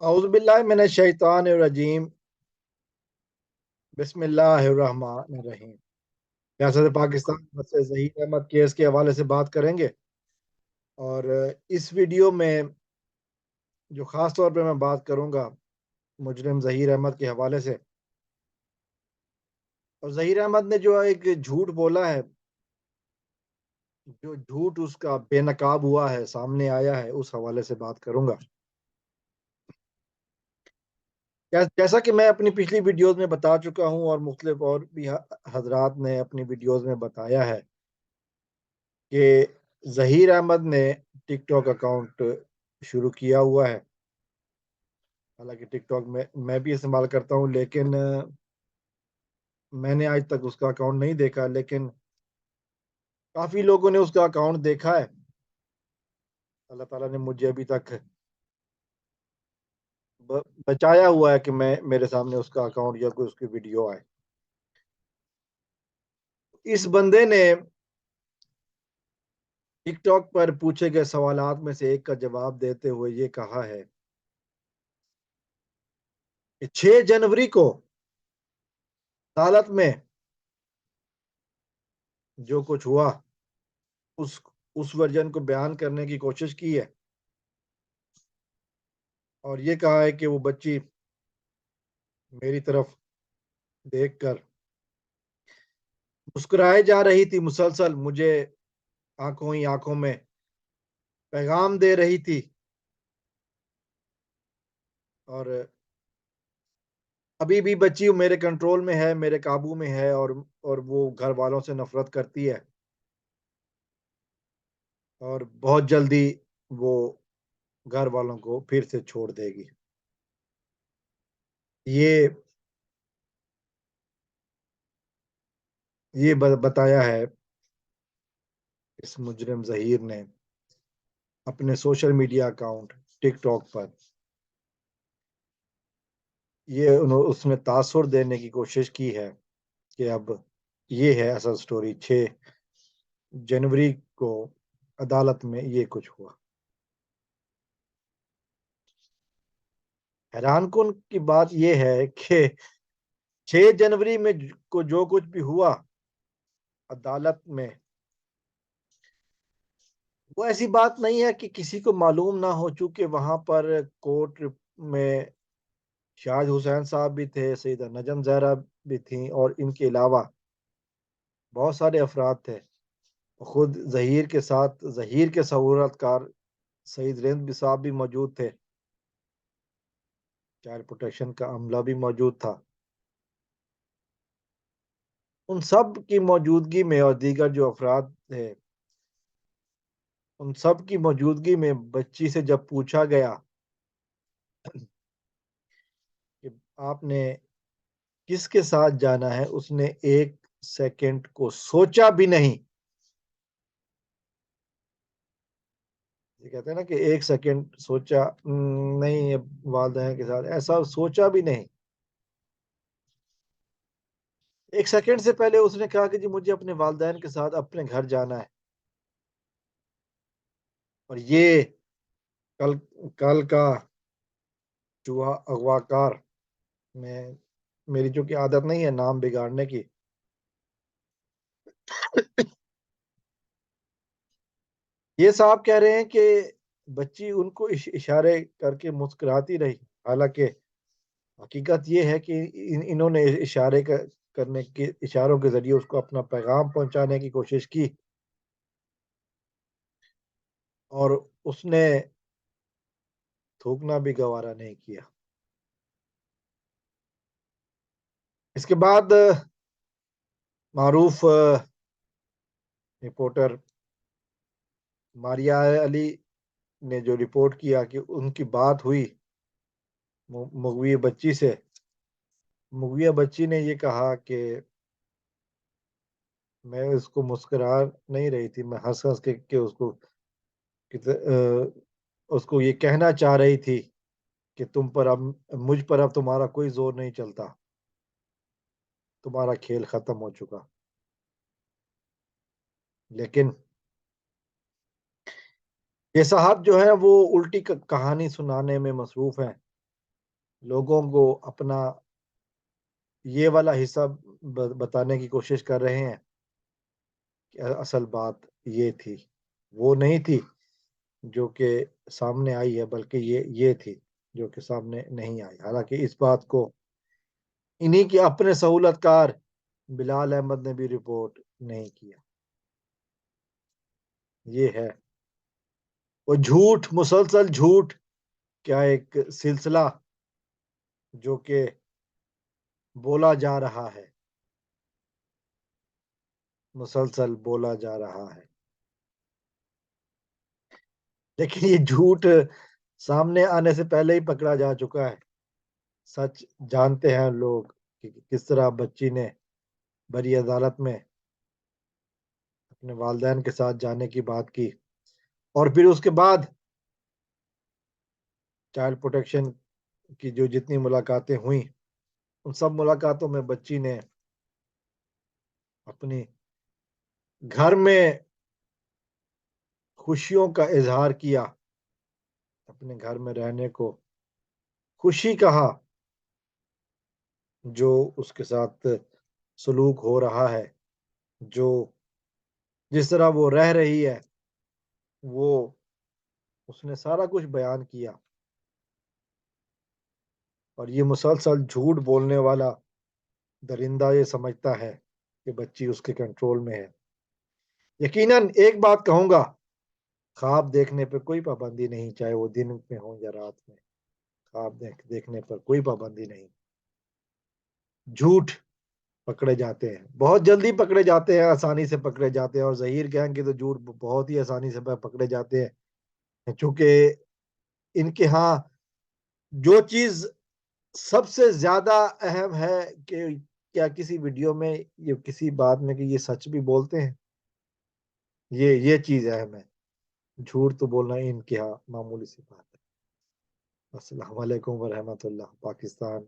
औज़ुबिल्लाहि मिनश्शैतानिर्रजीम बिस्मिल्लाहिर्रहमानिर्रहीम। रियासत पाकिस्तान से ज़हीर अहमद केस के हवाले से बात करेंगे। और इस वीडियो में जो ख़ास तौर पे मैं बात करूँगा मुजरिम ज़हीर अहमद के हवाले से। और ज़हीर अहमद ने जो एक झूठ बोला है, जो झूठ उसका बेनकाब हुआ है, सामने आया है, उस हवाले से बात करूँगा। जैसा कि मैं अपनी पिछली वीडियोज़ में बता चुका हूँ और मुख्तलिफ और भी हज़रात ने अपनी वीडियोज़ में बताया है कि ज़हीर अहमद ने टिकटॉक अकाउंट शुरू किया हुआ है। हालाँकि टिकटॉक में मैं भी इस्तेमाल करता हूँ, लेकिन मैंने आज तक उसका अकाउंट नहीं देखा, लेकिन काफ़ी लोगों ने उसका अकाउंट देखा है। अल्लाह ताला ने मुझे अभी तक बचाया हुआ है कि मैं मेरे सामने उसका अकाउंट या कोई उसकी वीडियो आए। इस बंदे ने टिकटॉक पर पूछे गए सवालात में से एक का जवाब देते हुए ये कहा है कि 6 जनवरी को अदालत में जो कुछ हुआ उस उस वर्जन को बयान करने की कोशिश की है। और ये कहा है कि वो बच्ची मेरी तरफ देखकर मुस्कुराए जा रही थी, मुसलसल मुझे आंखों ही आंखों में पैगाम दे रही थी। और अभी भी बच्ची मेरे कंट्रोल में है, मेरे काबू में है, और वो घर वालों से नफरत करती है और बहुत जल्दी वो घर वालों को फिर से छोड़ देगी। ये ये बताया है इस मुजरिम ज़हीर ने अपने सोशल मीडिया अकाउंट टिकटॉक पर। ये उसमें तासुर देने की कोशिश की है कि अब ये है असल स्टोरी। 6 जनवरी को अदालत में ये कुछ हुआ। हैरानकुन की बात यह है कि 6 जनवरी में को जो कुछ भी हुआ अदालत में, वो ऐसी बात नहीं है कि किसी को मालूम ना हो, चूंकि वहां पर कोर्ट में शाहिद हुसैन साहब भी थे, सईदा नजम जहरा भी थी, और इनके अलावा बहुत सारे अफराद थे। खुद जहीर के साथ जहीर के सहूरतकार सईद रिंद साहब भी मौजूद थे। चाइल्ड प्रोटेक्शन का अमला भी मौजूद था। उन सब की मौजूदगी में और दीगर जो अफराद थे, उन सब की मौजूदगी में बच्ची से जब पूछा गया कि आपने किसके साथ जाना है, उसने 1 सेकंड को सोचा भी नहीं। ये कहते हैं ना कि 1 सेकंड सोचा नहीं, ये वालिदैन के साथ, ऐसा सोचा भी नहीं। 1 सेकंड से पहले उसने कहा कि जी मुझे अपने वालिदैन के साथ अपने घर जाना है। और ये कल कल का चूहा अगवाकार में, मेरी चूंकि आदत नहीं है नाम बिगाड़ने की, ये साहब कह रहे हैं कि बच्ची उनको इशारे करके मुस्कुराती रही। हालांकि हकीकत ये है कि इन्होंने करने के इशारों के जरिए उसको अपना पैगाम पहुंचाने की कोशिश की, और उसने थूकना भी गवारा नहीं किया। इसके बाद मारूफ रिपोर्टर मारिया अली ने जो रिपोर्ट किया कि उनकी बात हुई मुगविया बच्ची से। मुगविया बच्ची ने ये कहा कि मैं उसको मुस्कुरा नहीं रही थी, मैं हंस हंस के उसको उसको ये कहना चाह रही थी कि तुम पर अब मुझ पर अब तुम्हारा कोई जोर नहीं चलता, तुम्हारा खेल खत्म हो चुका। लेकिन ये साहब जो है वो उल्टी कहानी सुनाने में मसरूफ हैं। लोगों को अपना ये वाला हिस्सा बताने की कोशिश कर रहे हैं कि असल बात ये थी, वो नहीं थी जो कि सामने आई है, बल्कि ये थी जो कि सामने नहीं आई। हालांकि इस बात को इन्हीं के अपने सहूलतकार बिलाल अहमद ने भी रिपोर्ट नहीं किया। ये है वो झूठ, मुसलसल झूठ, क्या एक सिलसिला जो कि बोला जा रहा है, मुसलसल बोला जा रहा है। लेकिन ये झूठ सामने आने से पहले ही पकड़ा जा चुका है। सच जानते हैं लोग कि किस तरह बच्ची ने बड़ी अदालत में अपने वालिदैन के साथ जाने की बात की, और फिर उसके बाद चाइल्ड प्रोटेक्शन की जो जितनी मुलाकातें हुई, उन सब मुलाकातों में बच्ची ने अपनी घर में खुशियों का इजहार किया, अपने घर में रहने को खुशी कहा, जो उसके साथ सलूक हो रहा है, जो जिस तरह वो रह रही है, वो उसने सारा कुछ बयान किया। और ये मुसलसल झूठ बोलने वाला दरिंदा ये समझता है कि बच्ची उसके कंट्रोल में है। यकीनन एक बात कहूंगा, ख्वाब देखने पे कोई पाबंदी नहीं, चाहे वो दिन में हो या रात में। ख्वाब देखने पर कोई पाबंदी नहीं। झूठ पकड़े जाते हैं, बहुत जल्दी पकड़े जाते हैं, आसानी से पकड़े जाते हैं, और जहीर गैंग के तो झूठ बहुत ही आसानी से पकड़े जाते हैं, क्योंकि इनके यहाँ जो चीज सबसे ज्यादा अहम है कि क्या किसी वीडियो में, ये किसी बात में, कि ये सच भी बोलते हैं, ये चीज अहम है। झूठ तो बोलना इनके यहाँ मामूली सी बात है। अस्सलाम वालेकुम वरहमतुल्लाह। पाकिस्तान